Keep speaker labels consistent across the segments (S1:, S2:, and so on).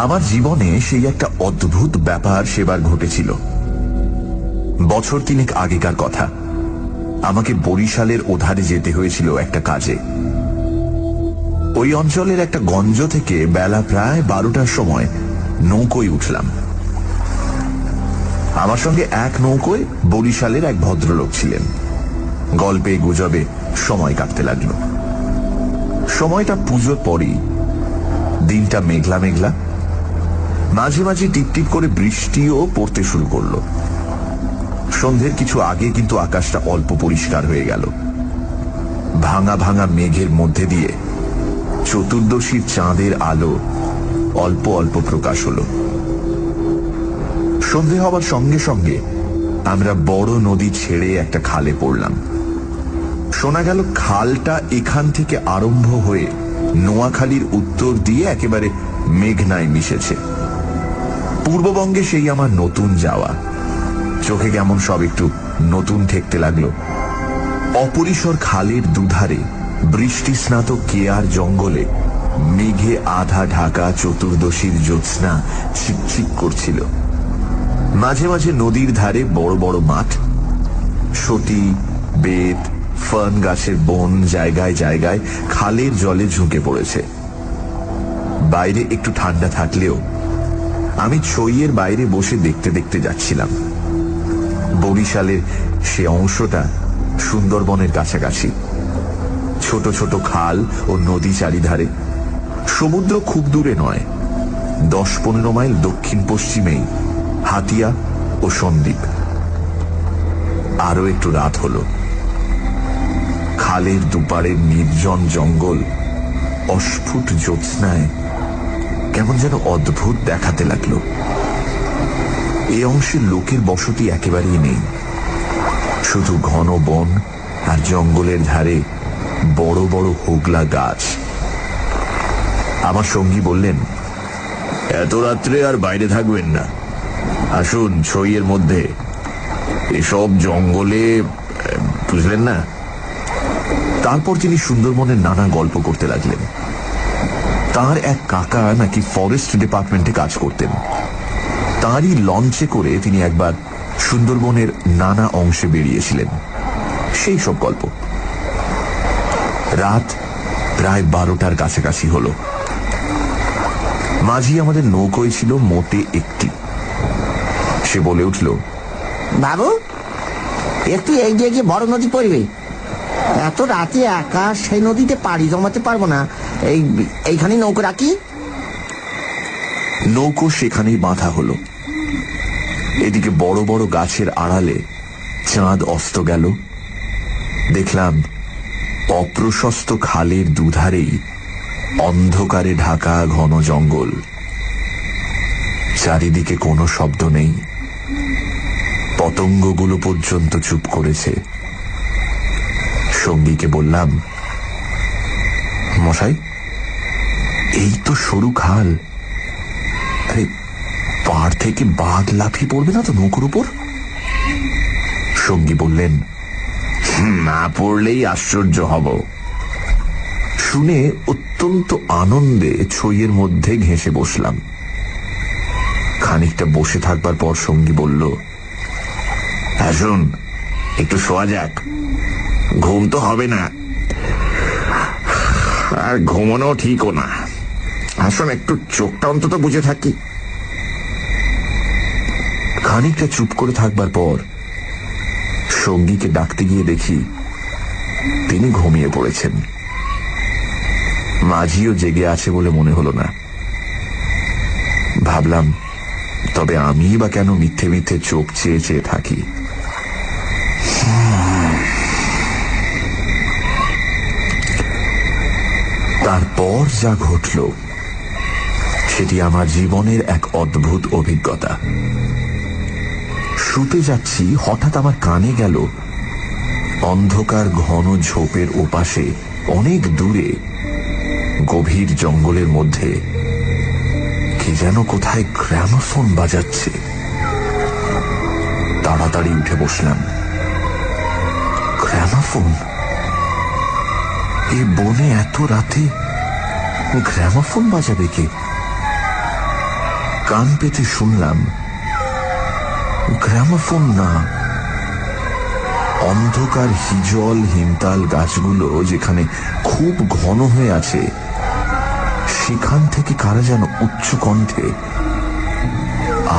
S1: আমার জীবনে সেই একটা অদ্ভুত ব্যাপার সেবার ঘটেছিল। বছর 3 আগেকার কথা। আমাকে বরিশালের ওধারে যেতে হয়েছিল একটা কাজে। ওই অঞ্চলের একটা গঞ্জ থেকে বেলা প্রায় 12টার সময় নৌকোয় উঠলাম। আমার সঙ্গে এক নৌকোয় বরিশালের এক ভদ্রলোক ছিলেন। গল্পে গুজবে সময় কাটতে লাগল। সময়টা পুজোর পরই। দিনটা মেঘলা মেঘলা, মাঝে মাঝে টিপটিপ করে বৃষ্টিও পড়তে শুরু করলো। সন্ধ্যের কিছু আগে কিন্তু আকাশটা অল্প পরিষ্কার হয়ে গেল। ভাঙা ভাঙা মেঘের মধ্যে দিয়ে চতুর্দশীর চাঁদের আলো অল্প অল্প প্রকাশ হলো। সন্ধে হবার সঙ্গে সঙ্গে আমরা বড় নদী ছেড়ে একটা খালে পড়লাম। শোনা গেল খালটা এখান থেকে আরম্ভ হয়ে নোয়াখালীর উত্তর দিয়ে একেবারে মেঘনায় মিশেছে। পূর্ববঙ্গে সেই আমার নতুন যাওয়া। চোখে কেমন সব একটু নতুন ঠেকতে লাগলো। অপরিসর খালের দুধারে বৃষ্টি স্নাত কেয়ার জঙ্গলে মেঘে আধা ঢাকা চতুর্দশীর জ্যোৎস্না চিকচিক করছিল। মাঝে মাঝে নদীর ধারে বড় বড় মাঠ, সতী, বেত, ফার্ন গাছের বন জায়গায় জায়গায় খালের জলে ঝুঁকে পড়েছে। বাইরে একটু ঠান্ডা থাকলেও আমি ছইয়ের বাইরে বসে দেখতে দেখতে যাচ্ছিলাম। বরিশালের সে অংশটা সুন্দরবনের কাছাকাছি। ছোট ছোট খাল ও নদী চারিধারে। সমুদ্র খুব দূরে নয়, 10-15 মাইল দক্ষিণ পশ্চিমেই হাতিয়া ও সন্দ্বীপ। আরো একটু রাত হলো। খালের দুপারের নির্জন জঙ্গল অস্ফুট জ্যোৎস্নায় কেমন যেন অদ্ভুত দেখাতে লাগলো। এই অংশের লোকের বসতি একেবারেই নেই। শুধু ঘন বন আর জঙ্গলের ধারে বড় বড় হোগলা গাছ। আমার সঙ্গী বললেন, এত রাত্রে আর বাইরে থাকবেন না, আসুন ছইয়ের মধ্যে। এসব জঙ্গলে, বুঝলেন না। তারপর তিনি সুন্দরবনের নানা গল্প করতে লাগলেন। তার এক কাকা নাকি ফরেস্ট ডিপার্টমেন্টে কাজ করতেন। তারই লঞ্চে করে তিনি একবার সুন্দরবনের নানা অংশে বেরিয়েছিলেন। সেই সব গল্প। রাত প্রায় 12টার কাছাকাছি হলো। মাঝি আমাদের নৌকোয় ছিল মোটে একটি। সে বলে উঠল,
S2: বাবু, একটু এগিয়ে গিয়ে বড় নদী পড়বে। এত রাতে একা সেই নদীতে পাড়ি জমাতে পারবো না। এইখানে নৌকো রাখি।
S1: নৌকো সেখানেই বাঁধা হলো। এদিকে বড় বড় গাছের আড়ালে চাঁদ অস্ত গেল। দেখলাম অপ্রশস্ত খালের দুধারেই অন্ধকারে ঢাকা ঘন জঙ্গল। চারিদিকে কোনো শব্দ নেই। পতঙ্গগুলো পর্যন্ত চুপ করেছে। সঙ্গীকে বললাম, মশাই, এই তো সরু খাল। আরে, পাড় থেকে বাঘ লাফিয়ে পড়বে না তো নৌকোর উপর? সঙ্গী বললেন, না পড়লেই আশ্চর্য হব। শুনে অত্যন্ত আনন্দে ছইয়ের মধ্যে ঘেঁষে বসলাম। খানিকটা বসে থাকবার পর সঙ্গী বলল, আসুন একটু শোয়া যাক। ঘুম তো হবে না, আর ঘুমানো ঠিকও না। আসুন একটু চোখটা অন্তত বুঝে থাকি। খানিকটা চুপ করে থাকবার পর সঙ্গীকে ডাকতে গিয়ে দেখি তিনি ঘুমিয়ে পড়েছেন। মাঝিও জেগে আছে বলে মনে হলো না। ভাবলাম, তবে আমি বা কেন মিথ্যে মিথ্যে চোখ চেয়ে চেয়ে থাকি। তারপর যা ঘটল সেটি আমার জীবনের এক অদ্ভুত অভিজ্ঞতা। শুতে যাচ্ছি, হঠাৎ আমার কানে গেল অন্ধকার ঘন ঝোপের ওপাশে অনেক দূরে গভীর জঙ্গলের মধ্যে কি যেন কোথায় গ্রামোফোন বাজাচ্ছে। তাড়াতাড়ি উঠে বসলাম। গ্রামোফোন? এই বনে এত রাতে গ্রামোফোন বাজাবে কে? কান পেতে শুনলাম গ্রামোফোন না, অন্ধকার হিজল হিমতাল গাছগুলো যেখানে খুব ঘন হয়ে আছে সেখান থেকে কারা যেন উচ্চ কণ্ঠে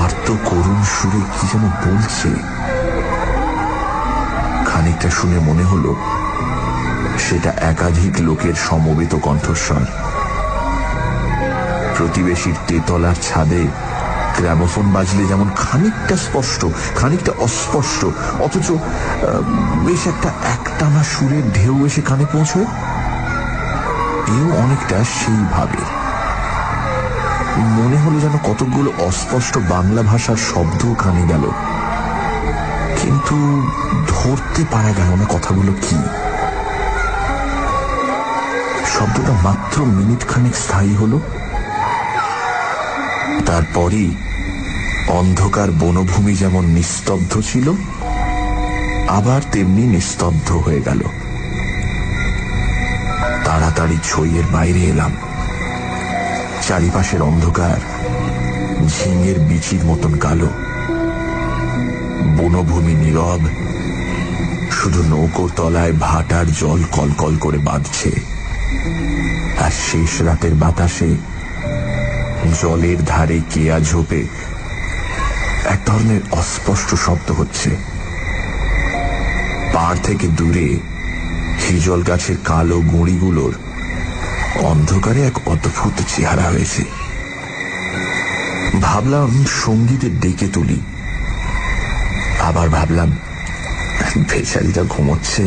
S1: আর্ত করুণ সুরে কি যেন বলছে। খানিকটা শুনে মনে হলো সেটা একাধিক লোকের সমবেত কণ্ঠস্বর। প্রতিবেশীর তেতলার ছাদে গ্রামোফোন বাজলে যেমন খানিকটা স্পষ্ট খানিকটা অস্পষ্ট অথচ বেশ একটা একটানা সুরের ঢেউ এসে কানে পৌঁছয়, এও অনেকটা সেইভাবে। মনে হলো যেন কতকগুলো অস্পষ্ট বাংলা ভাষার শব্দ কানে গেল, কিন্তু ধরতে পারা গেল না কথাগুলো কি। শব্দটা মাত্র মিনিট খানেক স্থায়ী হলো, তারপরই অন্ধকার বনভূমি যেমন নিস্তব্ধ ছিল আবার তেমনি নিস্তব্ধ হয়ে গেল। তাড়াতাড়ি ছইয়ের বাইরে এলাম। চারিপাশের অন্ধকার ঝিঙের বিচির মতন কালো, বনভূমি নীরব, শুধু নৌকোর তলায় ভাটার জল কলকল করে বাঁধছে, আর শেষ রাতের বাতাসে জলের ধারে কেয়া ঝোপে এক ধরনের অস্পষ্ট শব্দ হচ্ছে। পাড় থেকে দূরে হিজল গাছের কালো গুঁড়িগুলোর অন্ধকারে এক অদ্ভুত চেহারা হয়েছে। ভাবলাম সঙ্গীদের ডেকে তুলি, আবার ভাবলাম বেচারিটা ঘুমোচ্ছে,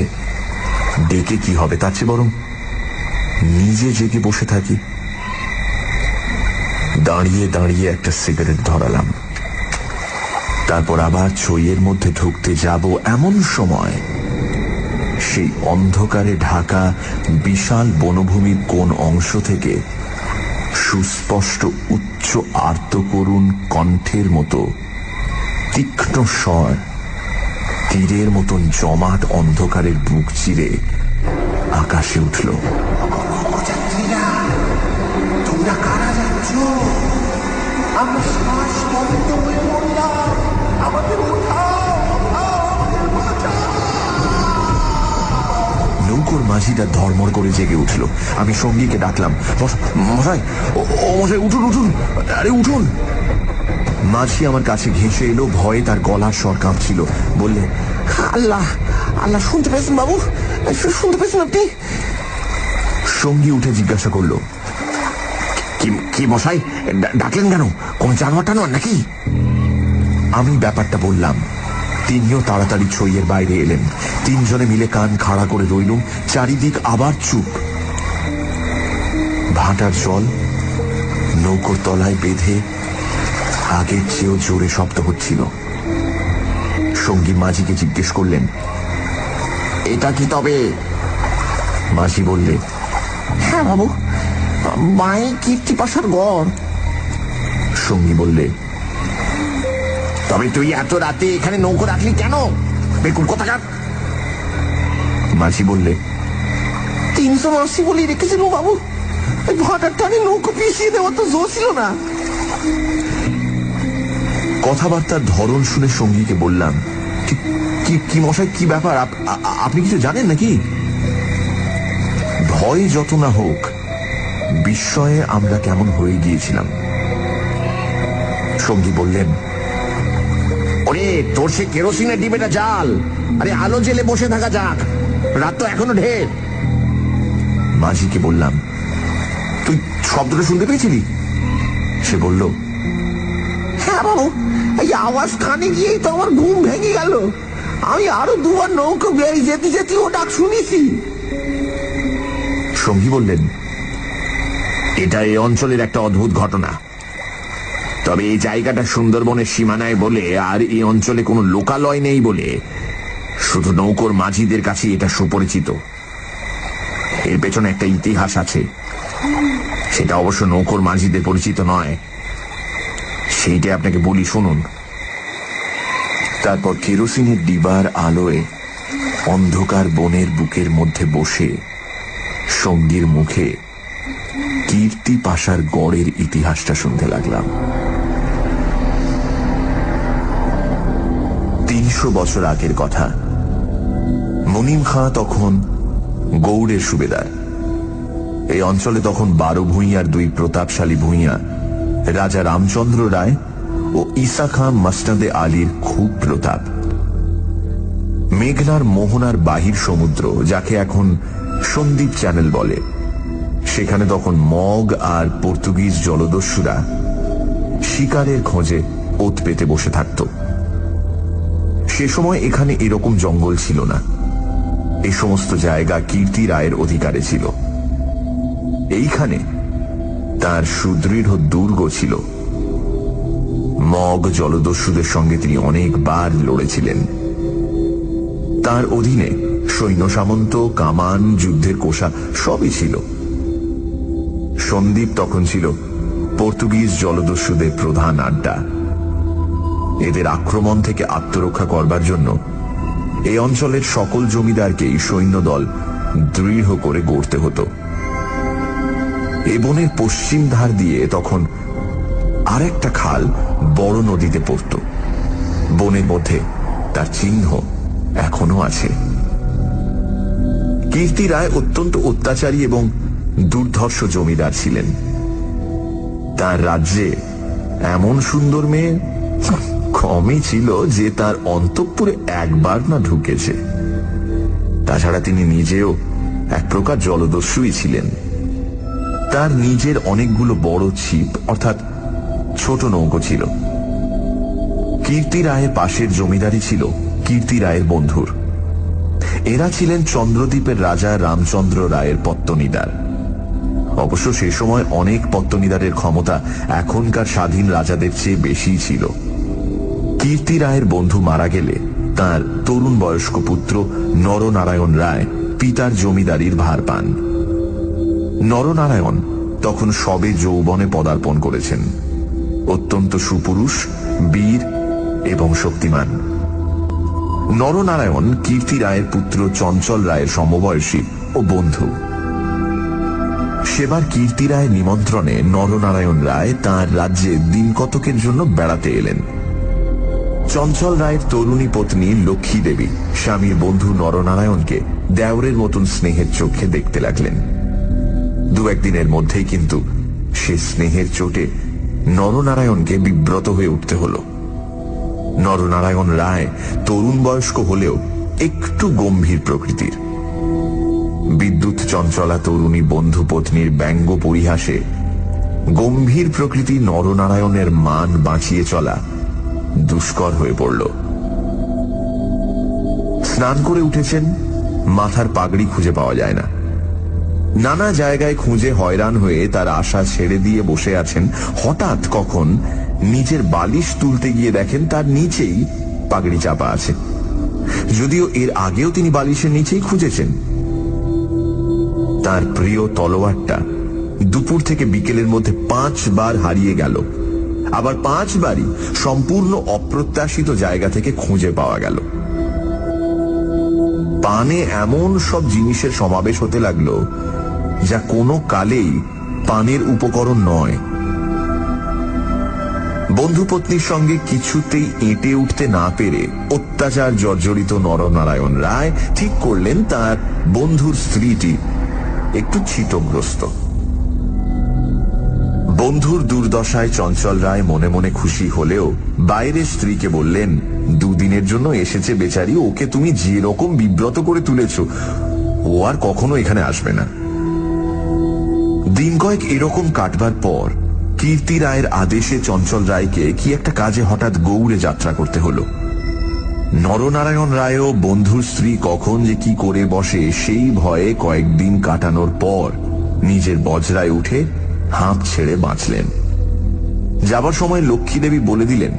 S1: ডেকে কি হবে, তার চেয়ে বরং নিজে জেগে বসে থাকি। দাঁড়িয়ে দাঁড়িয়ে একটা সিগারেট ধরালাম, তারপর আবার ছইয়ের মধ্যে ঢুকতে যাব এমন সময় সেই অন্ধকারে ঢাকা বিশাল বনভূমির কোন অংশ থেকে সুস্পষ্ট উচ্চ আর্তকরুণ কণ্ঠের মতো তীক্ষ্ণ স্বর তীরের মতন জমাট অন্ধকারের বুক চিরে আকাশে উঠল।
S3: তোমরা কারা যাচ্ছ? আমরা শ্বাস বন্ধ হয়ে পড়লাম, আমাদের
S1: নৌকোর মাঝিটা ধর্মর করে জেগে উঠল। আমি সঙ্গীকে ডাকলাম, মশাই, ও মশাই, উঠুন উঠুন, আরে উঠুন। মাঝি আমার কাছে ঘেঁষে এলো, ভয়ে তার গলার স্বর কাঁপছিল। বললে,
S2: আল্লাহ আল্লাহ, শুনতে পেয়েছেন বাবু? শুনতে পেয়েছেন আপনি?
S1: সঙ্গী উঠে জিজ্ঞাসা করলো, কি মশাই, ডাকলেন কেন? কোন জানোয়ার টানোয়ার নাকি? আমি ব্যাপারটা বললাম। তিনিও তাড়াতাড়ি ছইয়ের বাইরে এলেন। তিনজনে মিলে কান খাড়া করে রইলুম। চারিদিক আবার চুপ। ভাটার জল নৌকোর তলায় বেঁধে আগের চেয়েও জোরে শব্দ হচ্ছিল। সঙ্গী মাঝিকে জিজ্ঞেস করলেন,
S2: এটা কি তবে?
S1: মাঝি বললে,
S2: হ্যাঁ বাবু, মাই কীর্তিপাশার গড়।
S1: সঙ্গী বললে,
S2: তবে তুই এত রাতে এখানে নৌকো রাখলি কেন? বেকুল কোথাকার।
S1: মাঝি বললে,
S2: 380 বলি রেখেছিল বাবু, এই ভাটার টানে নৌকো পিছিয়ে দেওয়ার তো জোর ছিল না।
S1: কথাবার্তার ধরন শুনে সঙ্গীকে বললাম, কি মশাই, কি ব্যাপার, আপনি কিছু জানেন নাকি? ভয় যত না হোক, বিস্ময়ে আমরা কেমন হয়ে গিয়েছিলাম। সঙ্গী বললেন,
S2: ওরে, তোর সে কেরোসিনের ডিবেটা জাল। আরে আলো জেলে বসে থাকা যাক, রাত তো এখনো ঢের।
S1: মাঝিকে বললাম, তুই শব্দটা শুনতে পেয়েছিলি? সে বলল,
S2: হ্যাঁ বাবু, এই আওয়াজ কানে গিয়েই তো আমার ঘুম ভেঙে গেল। আমি আরো দুবার নৌকো বেয়ে যেতে যেতে ও ডাক শুনেছি।
S1: সঙ্গী বললেন, এটা এই অঞ্চলের একটা অদ্ভুত ঘটনা। তবে এই জায়গাটা সুন্দরবনের সীমানায় বলে আর এই অঞ্চলে কোনো লোকালয় নেই বলে শুধু নৌকোর মাঝিদের কাছে এটা সুপরিচিত। এর পেছনে একটা ইতিহাস আছে, সেটা অবশ্য নৌকোর মাঝিদের পরিচিত নয়। সেইটা আপনাকে বলি, শুনুন। তারপর কেরোসিনের ডিবার আলোয় অন্ধকার বনের বুকের মধ্যে বসে সঙ্গীর মুখে কীর্তি পাশার গড়ের ইতিহাসটা শুনতে লাগলাম। 250 বছর আগের কথা। মুনিম খাঁ তখন গৌড়ের সুবেদার। এই অঞ্চলে তখন 12 ভূঁইয়ার 2 প্রতাপশালী ভূঁইয়া রাজা রামচন্দ্র রায় ও ঈসা খাঁ মসনদে আলীর খুব প্রতাপ। মেঘনার মোহনার বাহির সমুদ্র, যাকে এখন সন্দ্বীপ চ্যানেল বলে, সেখানে তখন মগ আর পর্তুগিজ জলদস্যুরা শিকারের খোঁজে ওত পেতে বসে থাকত। সে সময় এখানে এরকম জঙ্গল ছিল না। এই সমস্ত জায়গা কীর্তি রায়ের অধিকারে ছিল। এইখানে তার সুদৃঢ় দুর্গ ছিল। মগ জলদস্যুদের সঙ্গে তিনি অনেকবার লড়েছিলেন। তার অধীনে সৈন্য সামন্ত, কামান, যুদ্ধের কোষা সবই ছিল। সন্দ্বীপ তখন ছিল পর্তুগিজ জলদস্যুদের প্রধান আড্ডা। এদের আক্রমণ থেকে আত্মরক্ষা করবার জন্য এই অঞ্চলের সকল জমিদারকেই সৈন্যদল দৃঢ় করে গড়তে হতো। এ বনের পশ্চিম ধার দিয়ে তখন আরেকটা খাল বড় নদীতে পড়ত। বনের মধ্যে তার চিহ্ন এখনো আছে। কীর্তি রায় অত্যন্ত অত্যাচারী এবং দুর্ধর্ষ জমিদার ছিলেন। তার রাজ্যে এমন সুন্দর মেয়ে কমই ছিল যে তার অন্তঃপুরে একবার না ঢুকেছে। তাছাড়া তিনি নিজেও এক প্রকার জলদস্যুই ছিলেন। তার নিজের অনেকগুলো বড় ছিপ অর্থাৎ ছোট নৌকো ছিল। কীর্তি রায়ের পাশের জমিদারি ছিল কীর্তি রায়ের বন্ধুর। এরা ছিলেন চন্দ্রদ্বীপের রাজা রামচন্দ্র রায়ের পত্তনিদার। অবশ্য সে সময় অনেক পত্তনিদারের ক্ষমতা এখনকার স্বাধীন রাজাদের চেয়ে বেশি ছিল। কীর্তি রায়ের বন্ধু মারা গেলে তার তরুণ বয়স্ক পুত্র নরনারায়ণ রায় পিতার জমিদারির ভার পান। নরনারায়ণ তখন সবে যৌবনে পদার্পণ করেছেন। অত্যন্ত সুপুরুষ, বীর এবং শক্তিমান। নরনারায়ণ কীর্তি রায়ের পুত্র চঞ্চল রায়ের সমবয়সী ও বন্ধু। সেবার কীর্তি রায়ের নিমন্ত্রণে নরনারায়ণ রায় তাঁর রাজ্যে দিন কতকের জন্য বেড়াতে এলেন। চঞ্চল রায়ের তরুণী পত্নী লক্ষ্মী দেবী স্বামীর বন্ধু নরনারায়ণকে দেওরের মতন স্নেহের চোখে দেখতে লাগলেন। 2-1 দিনের মধ্যেই কিন্তু সে স্নেহের চোটে নরনারায়ণকে বিব্রত হয়ে উঠতে হল। নরনারায়ণ রায় তরুণ বয়স্ক হলেও একটু গম্ভীর প্রকৃতির। বিদ্যুৎ চঞ্চলা তরুণী বন্ধু পত্নীর ব্যঙ্গ পরিহাসে গম্ভীর প্রকৃতি নরনারায়ণের মান বাঁচিয়ে চলা দুষ্কর হয়ে পড়ল। স্নান করে উঠেছেন, মাথার পাগড়ি খুঁজে পাওয়া যায় না। নানা জায়গায় খুঁজে হয়রান হয়ে তার আশা ছেড়ে দিয়ে বসে আছেন। হঠাৎ কখন নিজের বালিশ তুলতে গিয়ে দেখেন তার নিচেই পাগড়ি চাপা আছে, যদিও এর আগেও তিনি বালিশের নিচেই খুঁজেছেন। তার প্রিয় তলোয়ারটা দুপুর থেকে বিকেলের মধ্যে 5 বার হারিয়ে গেল। আবার 5 বারই সম্পূর্ণ অপ্রত্যাশিত জায়গা থেকে খুঁজে পাওয়া গেল। পানে এমন সব জিনিসের সমাবেশ হতে লাগলো যা কোনো কালেই পানের উপকরণ নয়। বন্ধু পত্নীর সঙ্গে কিছুতেই এঁটে উঠতে না পেরে অত্যাচার জর্জরিত নরনারায়ণ রায় ঠিক করলেন তার বন্ধুর স্ত্রীটি একটু ছিটগ্রস্ত। বন্ধুর দুর্দশায় চঞ্চল রায় মনে মনে খুশি হলেও বাইরের স্ত্রীকে বললেন, 2 দিনের জন্য এসেছে বেচারি, ওকে তুমি যে রকম বিব্রত করে তুলেছ ও আর কখনো এখানে আসবে না। দিন কয়েক এরকম কাটবার পর কীর্তি রায়ের আদেশে চঞ্চল রায়কে কি একটা কাজে হঠাৎ গৌড়ে যাত্রা করতে হলো। নরনারায়ণ রায়ও বন্ধুর স্ত্রী কখন যে কি করে বসে সেই ভয়ে কয়েকদিন কাটানোর পর নিজের বজরায় উঠে হাঁপ ছেড়ে বাঁচলেন। যাবার সময় লক্ষ্মী দেবী বলে দিলেন,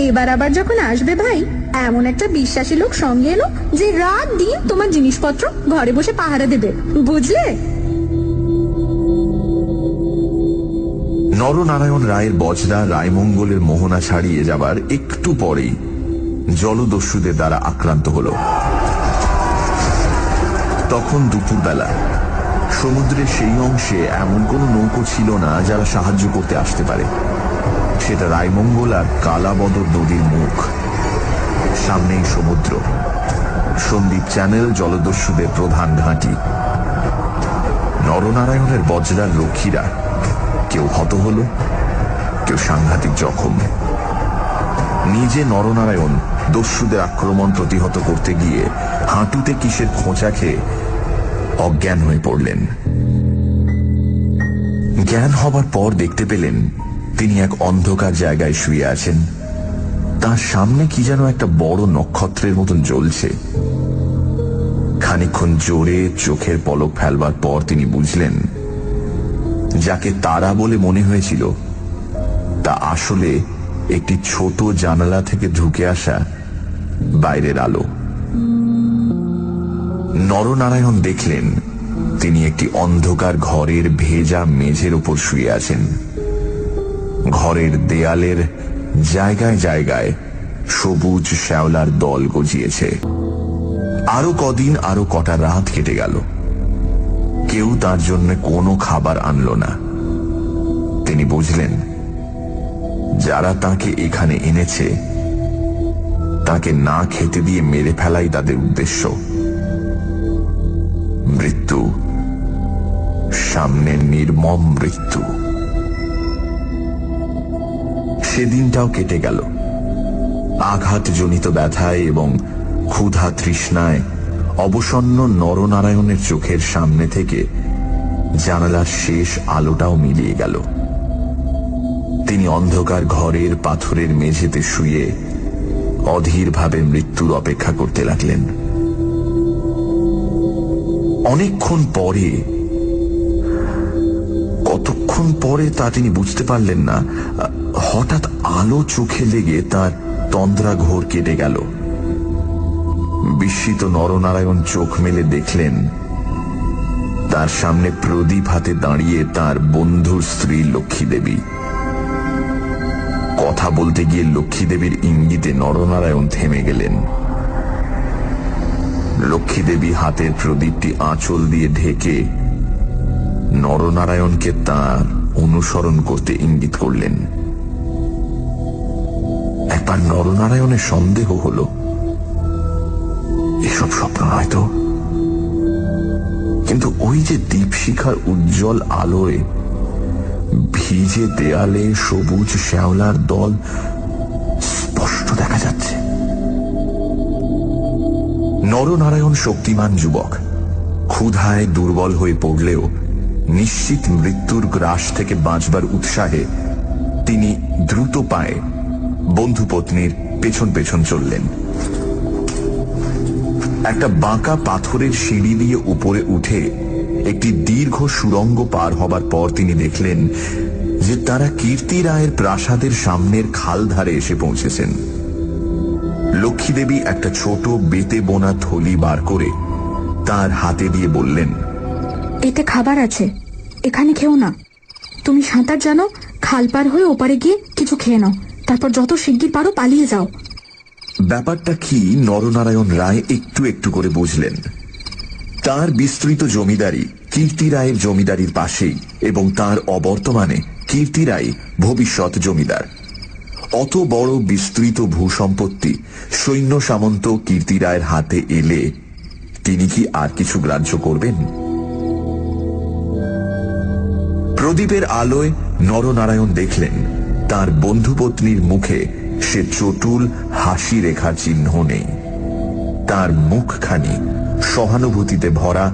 S4: এবার আবার যখন আসবে ভাই, এমন একটা বিশ্বাসী লোক সঙ্গে এলো যে রাত দিন তোমার জিনিসপত্র ঘরে বসে পাহারা দেবে, বুঝলে?
S1: নরনারায়ণ রায়ের বজরা রায়মঙ্গলের মোহনা ছাড়িয়ে যাবার একটু পরেই জলদস্যুদের দ্বারা আক্রান্ত হল। তখন দুপুরবেলা সমুদ্রের সেই অংশে এমন কোন নৌকো ছিল না যারা সাহায্য করতে আসতে পারে। সেটা রায়মঙ্গল আর কালাবদর নদীর মুখ। সামনেই সমুদ্র। সন্দীপ চ্যানেল জলদস্যুদের প্রধান ঘাঁটি। নরনারায়ণের বজ্রার রক্ষীরা কেউ হত হল, কেউ সাংঘাতিক জখম। নিজে নরনারায়ণ দস্যুদের আক্রমণ প্রতিহত করতে গিয়ে হাঁটুতে কিসের খোঁচা খেয়ে অজ্ঞান হয়ে পড়লেন। জ্ঞান হবার পর দেখতে পেলেন তিনি এক অন্ধকার জায়গায় শুয়ে আছেন। তার সামনে কি যেন একটা বড় নক্ষত্রের মতন জ্বলছে। খানিকক্ষণ জোরে চোখের পলক ফেলবার পর তিনি বুঝলেন যাকে তারা বলে মনে হয়েছিল তা আসলে একটি ছোট জানালা থেকে ঢুকে আসা বাইরের আলো। নরনারায়ণ দেখলেন তিনি একটি অন্ধকার ঘরের ভেজা মেঝের উপর শুয়ে আছেন। ঘরের দেয়ালের জায়গায় জায়গায় সবুজ শ্যাওলার দল গজিয়েছে। আরো কদিন, আরো কটা রাত কেটে গেল। কেউ তার জন্য কোনো খাবার আনলো না। তিনি বুঝলেন যারা তাকে এখানে এনেছে তাকে না খেতে দিয়ে মেরে ফেলাই তাদের উদ্দেশ্য। মৃত্যু, সামনে নির্মম মৃত্যু। সেদিনটাও কেটে গেল। আঘাতজনিত ব্যথায় এবং ক্ষুধা তৃষ্ণায় অবসন্ন নরনারায়ণের চোখের সামনে থেকে জানালার শেষ আলোটাও মিলিয়ে গেল। তিনি অন্ধকার ঘরের পাথরের মেঝেতে শুয়ে অধীরভাবে মৃত্যুর অপেক্ষা করতে লাগলেন। অনেকক্ষণ পরে, কতক্ষণ পরে তা তিনি বুঝতে পারলেন না, হঠাৎ আলো চোখে লেগে তার তন্দ্রা ঘোর কেটে গেল। বিস্মিত নরনারায়ণ চোখ মেলে দেখলেন তার সামনে প্রদীপ হাতে দাঁড়িয়ে তার বন্ধুর স্ত্রী লক্ষ্মী দেবী। কথা বলতে গিয়ে লক্ষ্মী দেবীর ইঙ্গিতে নরনারায়ণ থেমে গেলেন। লক্ষ্মী দেবী হাতের প্রদীপটি আঁচল দিয়ে ঢেকে নরনারায়ণকে তার অনুসরণ করতে ইঙ্গিত করলেন। একবার নরনারায়ণের সন্দেহ হল এসব স্বপ্ন নয় তো, কিন্তু ওই যে দীপশিখার উজ্জ্বল আলোয় ভিজে দেয়ালে সবুজ শ্যাওলার দল স্পষ্ট দেখা যাচ্ছে। নরনারায়ণ শক্তিমান যুবক, ক্ষুধায় দুর্বল হয়ে পড়লেও নিশ্চিত মৃত্যুর গ্রাস থেকে বাঁচবার উৎসাহে তিনি দ্রুত পায়ে বন্ধু পত্নীর পেছন পেছন চললেন। একটা বাঁকা পাথরের সিঁড়ি দিয়ে উপরে উঠে একটি দীর্ঘ সুড়ঙ্গ পার হবার পর তিনি দেখলেন যে তারা কীর্তি রায়ের প্রাসাদের সামনের খাল ধারে এসে পৌঁছেছেন। লক্ষ্মী দেবী একটা ছোট বেতে বোনা থলি বার করে তার হাতে দিয়ে বললেন,
S4: এতে খাবার আছে, এখানে খেও না। তুমি সাঁতার জানো, খাল পার হয়ে ওপারে গিয়ে কিছু খেয়ে নাও, তারপর যত শিগগির পারো পালিয়ে যাও।
S1: ব্যাপারটা কি নরনারায়ণ রায় একটু একটু করে বুঝলেন। তার বিস্তৃত জমিদারি কীর্তি রায়ের জমিদারির পাশেই, এবং তার অবর্তমানে কীর্তি রায় ভবিষ্যৎ জমিদার। অত বড় বিস্তৃত ভূসম্পত্তি সৈন্য সামন্ত কীর্তি রায়ের হাতে এলে তিনি কি আর কিছু গ্রাহ্য করবেন? প্রদীপের আলোয় নরনারায়ণ দেখলেন তার বন্ধুপত্নীর মুখে সে চটুল হাসি রেখার চিহ্ন নেই। তার মুখখানি সহানুভূতিতে ভরা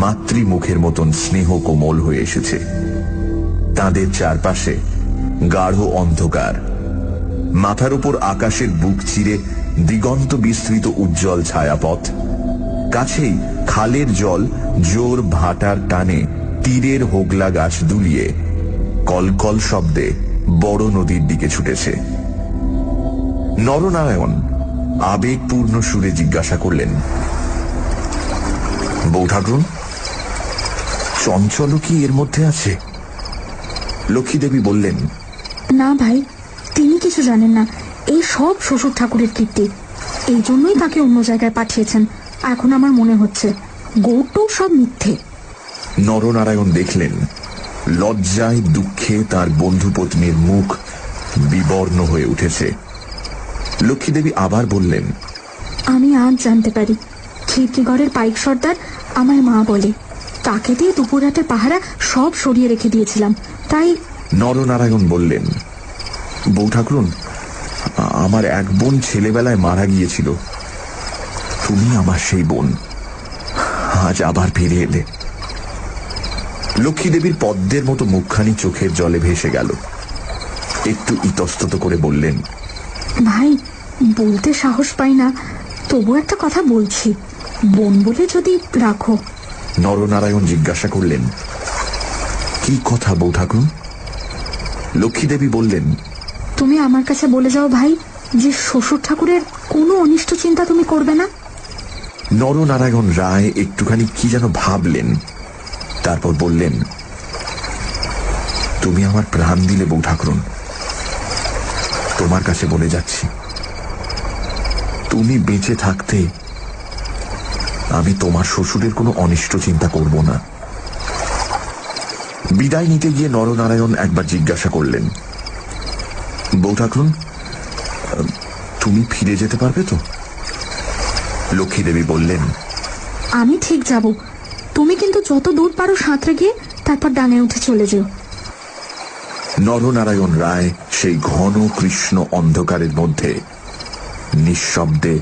S1: মাতৃমুখের মতন স্নেহ কোমল হয়ে এসেছে। তাদের চারপাশে গাঢ় অন্ধকার, মাথার উপর আকাশের বুক চিরে দিগন্ত বিস্তৃত উজ্জ্বল ছায়াপথ। কাছেই খালের জল জোর ভাটার টানে তীরের হোগলা গাছ দুলিয়ে কলকল শব্দে বড় নদীর দিকে ছুটেছে। নরনারায়ণ আবেগপূর্ণ সুরে জিজ্ঞাসা করলেন, বউ ঠাকুরুন, চঞ্চল কি এর মধ্যে আছে? লক্ষ্মী দেবী বললেন,
S4: না ভাই, তিনি কিছু জানেন না। এই সব শ্বশুর ঠাকুরের কীর্তি, এই জন্যই তাকে অন্য জায়গায় পাঠিয়েছেন। এখন আমার মনে হচ্ছে গৌটো সব মিথ্যে।
S1: নরনারায়ণ দেখলেন লজ্জায় দুঃখে তার বন্ধুপত্নীর মুখ বিবর্ণ হয়ে উঠেছে। লক্ষ্মী দেবী আবার বললেন,
S4: আমি আজ জানতে পারি খিড়কিগড়ের পাইক সর্দার আমায় মা বলে। তাকে দিয়ে দুপুরহাটের পাহারা সব সরিয়ে রেখে দিয়েছিলাম, তাই।
S1: নরনারায়ণ বললেন, বউ ঠাকুরুন, আমার এক বোন ছেলেবেলায় মারা গিয়েছিল। তুমি আমার সেই বোন, আজ আবার ফিরে এলে। লক্ষ্মী দেবীর পদ্মের মতো মুখখানি চোখের জলে ভেসে গেল। একটু ইতস্তত করে বললেন,
S4: ভাই, বলতে সাহস পাই না, তবু একটা কথা বলছি, বোন বলে যদি রাখো।
S1: নরনারায়ণ জিজ্ঞাসা করলেন, কি কথা বউ ঠাকুরুন? লক্ষ্মী দেবী বললেন,
S4: তুমি আমার কাছে বলে যাও ভাই যে শ্বশুর ঠাকুরের কোনো অনিষ্ট চিন্তা তুমি করবে না।
S1: নরনারায়ণ রায় একটুখানি কি যেন ভাবলেন, তারপর বললেন, তুমি আমার প্রাণ দিলে বউ ঠাকুরুন, তোমার কাছে বলে যাচ্ছি, তুমি বেঁচে থাকতে আমি তোমার শ্বশুরের কোনো অনিষ্ট চিন্তা করব না। বিদায় নিতে গিয়ে নরনারায়ণ একবার জিজ্ঞাসা করলেন, বউ ঠাকুরুন, তুমি ফিরে যেতে পারবে তো? লক্ষ্মী দেবী বললেন,
S4: আমি ঠিক যাব, তুমি কিন্তু যত দূর পারো সাঁতরে গিয়ে তারপর ডাঙে উঠে চলে যেও।
S1: নরনারায়ণ রায় সেই ঘন কৃষ্ণ অন্ধকারের মধ্যে নিঃশব্দে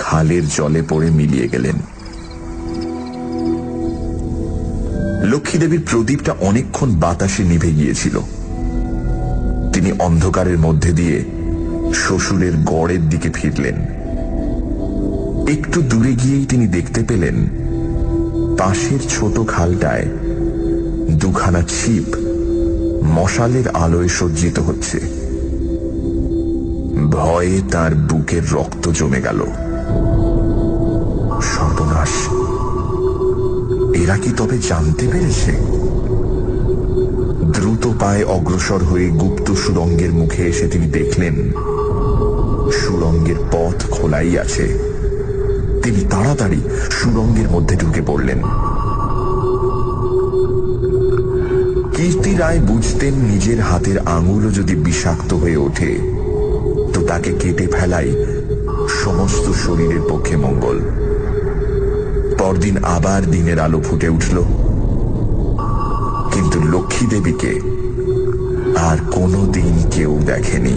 S1: খালের জলে পড়ে মিলিয়ে গেলেন। লক্ষ্মী দেবীর প্রদীপটা অনেকক্ষণ বাতাসে নিভে গিয়েছিল। তিনি অন্ধকারের মধ্যে দিয়ে শ্বশুরের গড়ের দিকে ফিরলেন। একটু দূরে গিয়েই তিনি দেখতে পেলেন পাশের ছোট খালটায় দুখানা ছিপ মশালের আলোয় সজ্জিত হচ্ছে। ভয়ে তার বুকের রক্ত জমে গেল। সর্বনাশ, এরা কি তবে জানতে পেরেছে? দ্রুত পায়ে অগ্রসর হয়ে গুপ্ত সুড়ঙ্গের মুখে এসে তিনি দেখলেন সুড়ঙ্গের পথ খোলাই আছে। তিনি তাড়াতাড়ি সুড়ঙ্গের মধ্যে ঢুকে পড়লেন। কীর্তি রায় বুঝতেন নিজের হাতের আঙুলও যদি বিষাক্ত হয়ে ওঠে তো তাকে কেটে ফেলাই সমস্ত শরীরের পক্ষে মঙ্গল। পরদিন আবার দিনের আলো ফুটে উঠল, কিন্তু লক্ষ্মী দেবীকে আর কোনো দিন কেউ দেখেনি।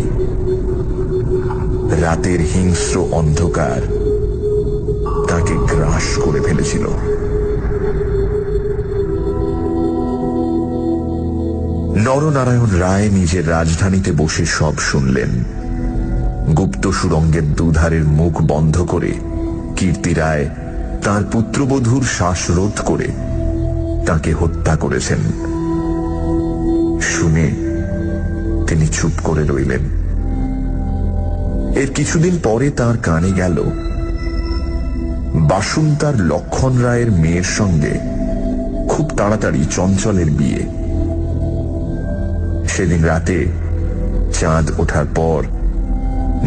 S1: রাতের হিংস্র অন্ধকার তাকে গ্রাস করে ফেলেছিল। নরনারায়ণ রায় নিজের রাজধানীতে বসে সব শুনলেন। গুপ্ত সুড়ঙ্গের দুধারের মুখ বন্ধ করে কীর্তি রায় তাঁর পুত্রবধূর শ্বাসরোধ করে তাকে হত্যা করেছেন। শুনে তিনি চুপ করে রইলেন। এর কিছুদিন পরে তার কানে গেল বাসুন্তার লক্ষণ রায়ের মেয়ের সঙ্গে খুব তাড়াতাড়ি চঞ্চলের বিয়ে। সেদিন রাতে চাঁদ ওঠার পর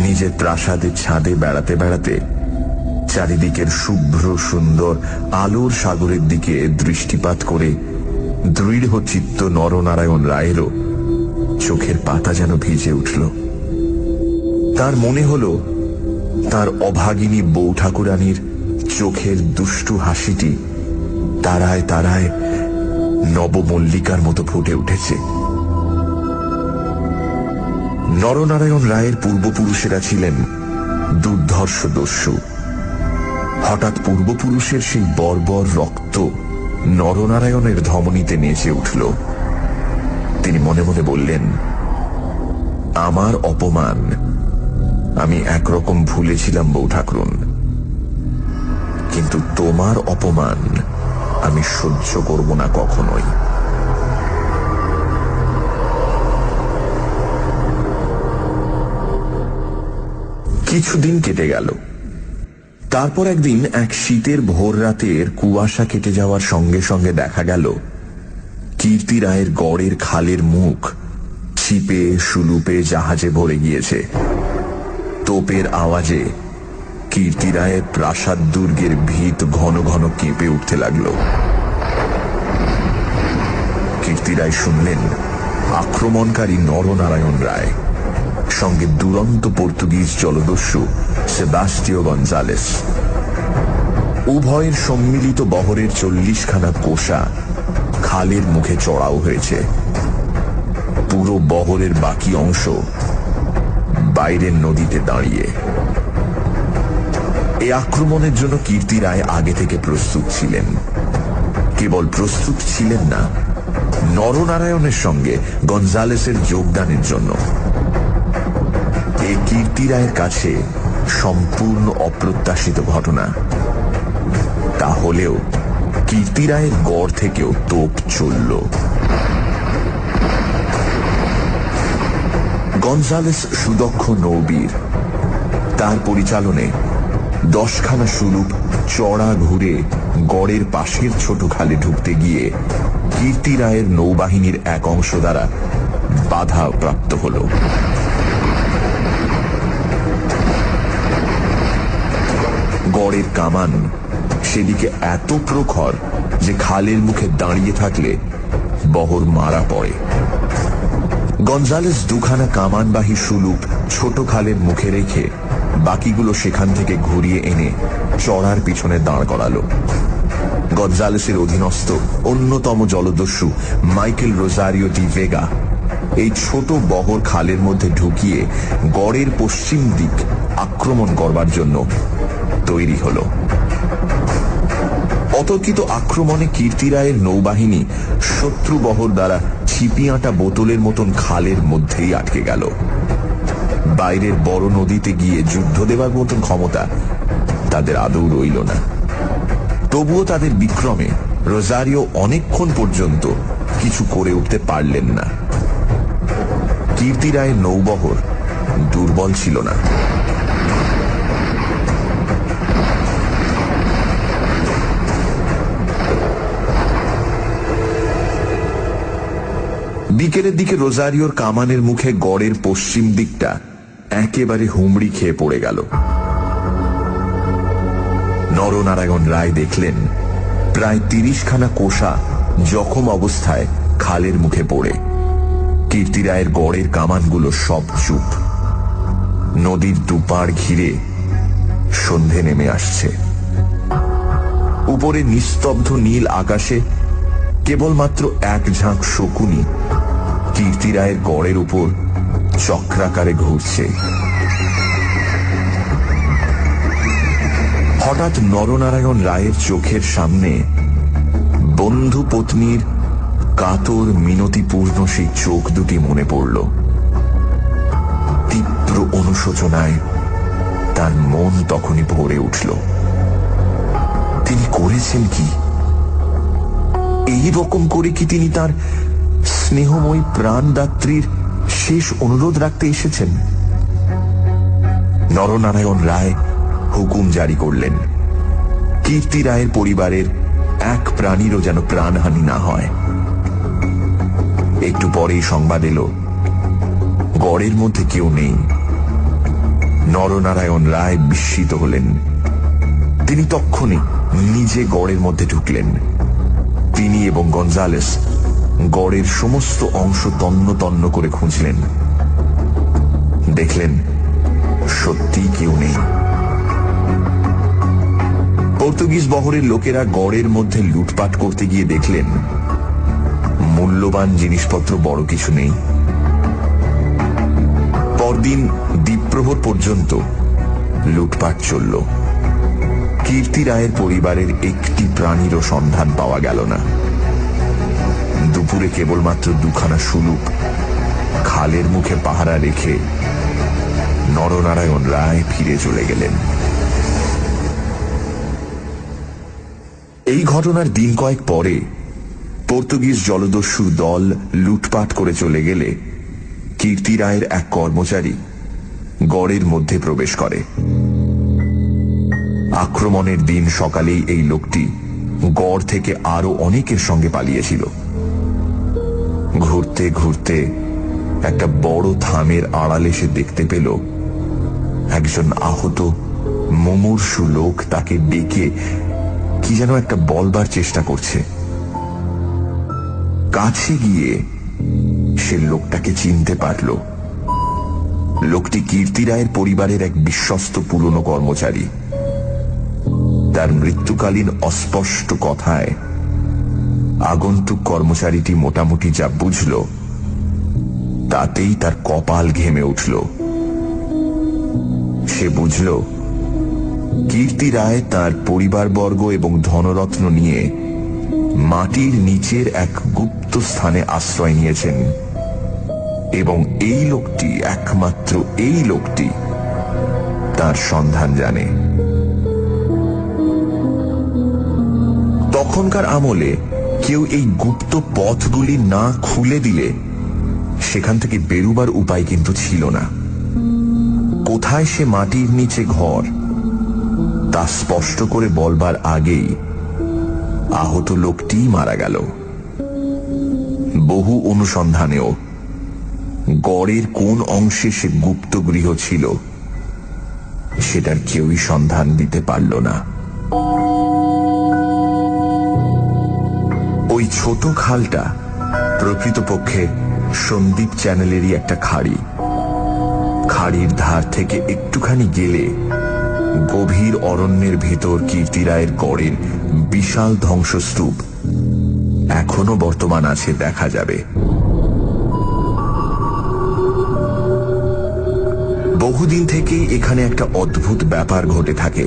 S1: নিজের প্রাসাদের ছাদে বেড়াতে বেড়াতে চারিদিকের শুভ্র সুন্দর আলোর সাগরের দিকে দৃষ্টিপাত করে দৃঢ় চিত্ত নরনারায়ণ রায়েরও চোখের পাতা যেন ভিজে উঠল। তার মনে হল তার অভাগিনী বউ ঠাকুরানীর চোখের দুষ্টু হাসিটি তারায় তারায় নবমল্লিকার মতো ফুটে উঠেছে। নরনারায়ণ রায়ের পূর্বপুরুষেরা ছিলেন দুর্ধর্ষ দস্যু। হঠাৎ পূর্বপুরুষের সেই বর্বর রক্ত নরনারায়ণের ধমনীতে নেচে উঠল। তিনি মনে মনে বললেন, আমার অপমান আমি একরকম ভুলেছিলাম বউ ঠাকুরুন, কিন্তু তোমার অপমান আমি সহ্য করব না কখনোই। কিছুদিন কেটে গেল। তারপর একদিন এক শীতের ভোর রাতের কুয়াশা কেটে যাওয়ার সঙ্গে সঙ্গে দেখা গেল কীর্তি রায়ের গড়ের খালের মুখ ছিপে সুলুপে জাহাজে ভরে গিয়েছে। তোপের আওয়াজে কীর্তি রায়ের প্রাসাদ দুর্গের ভিত ঘন ঘন কেঁপে উঠতে লাগলো। কীর্তি রায় শুনলেন আক্রমণকারী নরনারায়ণ রায়। সঙ্গে দুরন্ত পর্তুগিজ জলদস্যু সেবাস্টিও গঞ্জালেস। উভয়ের সম্মিলিত বহরের 40খানা কোষা খালের মুখে চড়াও হয়েছে। পুরো বহরের বাকি অংশ বাইরের নদীতে দাঁড়িয়ে। এই আক্রমণের জন্য কীর্তি রায় আগে থেকে প্রস্তুত ছিলেন। কেবল প্রস্তুত ছিলেন না, নরনারায়ণের সঙ্গে গঞ্জালেসের যোগদানের জন্য। এই কীর্তি রায়ের কাছে সম্পূর্ণ অপ্রত্যাশিত ঘটনা। তাহলেও কীর্তি রায়ের গড় থেকেও তোপ চলল। গঞ্জালেস সুদক্ষ নৌবীর। তার পরিচালনে 10খানা সুলুপ চড়া ঘুরে গড়ের পাশের ছোট খালে ঢুকতে গিয়ে কীর্তি রায়ের নৌবাহিনীর এক অংশ দ্বারা বাধা প্রাপ্ত হল। গড়ের কামান সেদিকে এত প্রখর যে খালের মুখে দাঁড়িয়ে থাকলে বহর মারা পড়ে। গঞ্জালেস 2খানা কামানবাহী সুলুপ ছোট খালের মুখে রেখে বাকিগুলো সেখান থেকে ঘুরিয়ে এনে চড়ার পিছনে দাঁড় করালো। গঞ্জালেসের অধীনস্থ অন্যতম জলদস্যু মাইকেল রোজারিও ডি ভেগা এই ছোট বহর খালের মধ্যে ঢুকিয়ে গড়ের পশ্চিম দিক আক্রমণ করবার জন্য তৈরি হল। অতর্কিত আক্রমণে কীর্তি রায়ের নৌবাহিনী শত্রু বহর দ্বারা ছিপিয়াঁটা বোতলের মতন খালের মধ্যেই আটকে গেল। বাইরের বড় নদীতে গিয়ে যুদ্ধ দেবার মতন ক্ষমতা তাদের আদৌ রইল না। তবুও তাদের বিক্রমে রোজারিও অনেকক্ষণ পর্যন্ত কিছু করে উঠতে পারলেন না। কীর্তি রায়ের নৌবহর দুর্বল ছিল না। বিকেলের দিকে রোজারিওর কামানের মুখে গড়ের পশ্চিম দিকটা একেবারে হুমড়ি খেয়ে পড়ে গেল। নরনারায়ণ রায় দেখলেন প্রায় 30খানা কোষা জখম অবস্থায় খালের মুখে পড়ে। কীর্তি রায়ের গড়ের কামানগুলো সব চুপ। নদীর দুপাড় ঘিরে সন্ধে নেমে আসছে। উপরে নিস্তব্ধ নীল আকাশে কেবলমাত্র এক ঝাঁক শকুনি কীর্তি রায়ের গড়ের উপর চক্রাকারে ঘুরছে। হঠাৎ নরনারায়ণ রায়ের চোখের সামনে বন্ধু পত্নীর কাতর মিনতিপূর্ণ সেই চোখ দুটি মনে পড়ল। তীব্র অনুশোচনায় তার মন তখনই ভরে উঠল। তিনি করেছেন কি? এই রকম করে কি তিনি তার স্নেহময়ী প্রাণদাত্রীর শেষ অনুরোধ রাখতে এসেছেন? নরনারায়ণ রায় হুকুম জারি করলেন, কীর্তি রায়ের পরিবারের এক প্রাণীরও যেন প্রাণহানি না হয়। একটু পরেই সংবাদ এলো গড়ের মধ্যে কেউ নেই। নরনারায়ণ রায় বিস্মিত হলেন। তিনি তক্ষণে নিজে গড়ের মধ্যে ঢুকলেন। তিনি এবং গঞ্জালেস গড়ের সমস্ত অংশ তন্ন তন্ন করে খুঁজলেন। দেখলেন সত্যি কেউ নেই। পর্তুগিজ বহরের লোকেরা গড়ের মধ্যে লুটপাট করতে গিয়ে দেখলেন মূল্যবান জিনিসপত্র বড় কিছু নেই। পরদিন দ্বীপ্রহর পর্যন্ত লুটপাট চলল। কীর্তি রায়ের পরিবারের একটি প্রাণীরও সন্ধান পাওয়া গেল না। দুপুরে কেবলমাত্র 2খানা সুলুপ খালের মুখে পাহারা রেখে নরনারায়ণ রায় ফিরে চলে গেলেন। এই ঘটনার দিন কয়েক পরে পর্তুগিজ জলদস্যু দল লুটপাট করে চলে গেলে কীর্তি রায়ের এক কর্মচারী গড়ের মধ্যে প্রবেশ করে। আক্রমণের দিন সকালেই এই লোকটি গড় থেকে আরো অনেকের সঙ্গে পালিয়েছিল। ঘুরতে ঘুরতে একটা বড় থামের আড়ালে সে দেখতে পেল একজন আহত মুমূর্ষু লোক তাকে ডেকে কি যেন একটা বলবার চেষ্টা করছে। কাছে গিয়ে সে লোকটাকে চিনতে পারল। লোকটি কীর্তি রায়ের পরিবারের এক বিশ্বস্ত পুরনো কর্মচারী। তার মৃত্যুকালীন অস্পষ্ট কথায় আগন্তুক কর্মচারীটি মোটামুটি যা বুঝল তাতেই তার কপাল ঘেমে উঠল। সে বুঝল কীর্তি রায় তার পরিবারবর্গ এবং ধনরত্ন নিয়ে মাটির নিচের এক গুপ্ত স্থানে আশ্রয় নিয়েছেন এবং এই লোকটি, একমাত্র এই লোকটি তার সন্ধান জানে। তখনকার আমলে কেউ এই গুপ্ত পথগুলি না খুলে দিলে সেখান থেকে বেরুবার উপায় কিন্তু ছিল না। কোথায় সে মাটির নিচে ঘর তা স্পষ্ট করে বলবার আগেই আহত লোকটি মারা গেল। বহু অনুসন্ধানেও গড়ের কোন অংশে সে গুপ্ত গৃহ ছিল সেটার কেউই সন্ধান দিতে পারল না। ওই ছোট খালটা প্রকৃতপক্ষে সন্দীপ চ্যানেলেরই একটা খাড়ি। খাড়ির ধার থেকে একটুখানি গেলে গভীর অরণ্যের ভেতর কীর্তি রায়ের গড়ের বিশাল ধ্বংসস্তূপ এখনো বর্তমান আছে, দেখা যাবে। বহুদিন থেকেই এখানে একটা অদ্ভুত ব্যাপার ঘটে থাকে।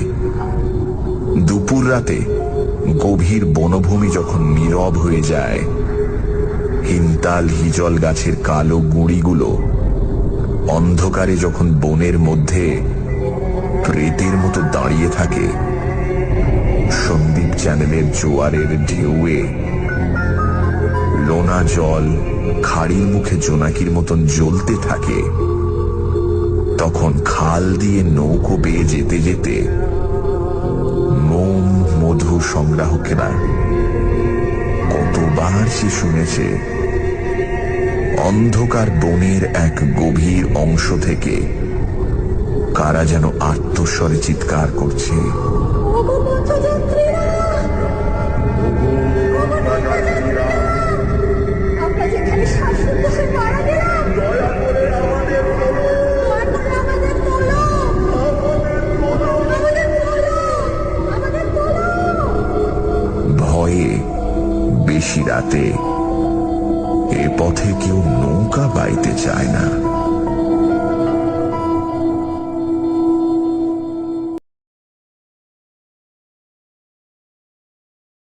S1: দুপুর রাতে গভীর বনভূমি যখন নীরব হয়ে যায়, হিমতাল হিজল গাছের কালো গুঁড়িগুলো অন্ধকারে যখন বনের মধ্যে প্রেতের মতো দাঁড়িয়ে থাকে, সন্দীপ চ্যানেলের জোয়ারের ঢেউয়ে লোনা জল খাড়ির মুখে জোনাকির মতন জ্বলতে থাকে, তখন খাল দিয়ে নৌকো বেয়ে যেতে যেতে মোম মধু সংগ্রাহকেরা কতবার সে শুনেছে অন্ধকার বনের এক গভীর অংশ থেকে কারা যেন আত্মস্বরে চিৎকার করছে, ভয়ে বেশি রাতে এ পথে কেউ নৌকা বাইতে চায় না।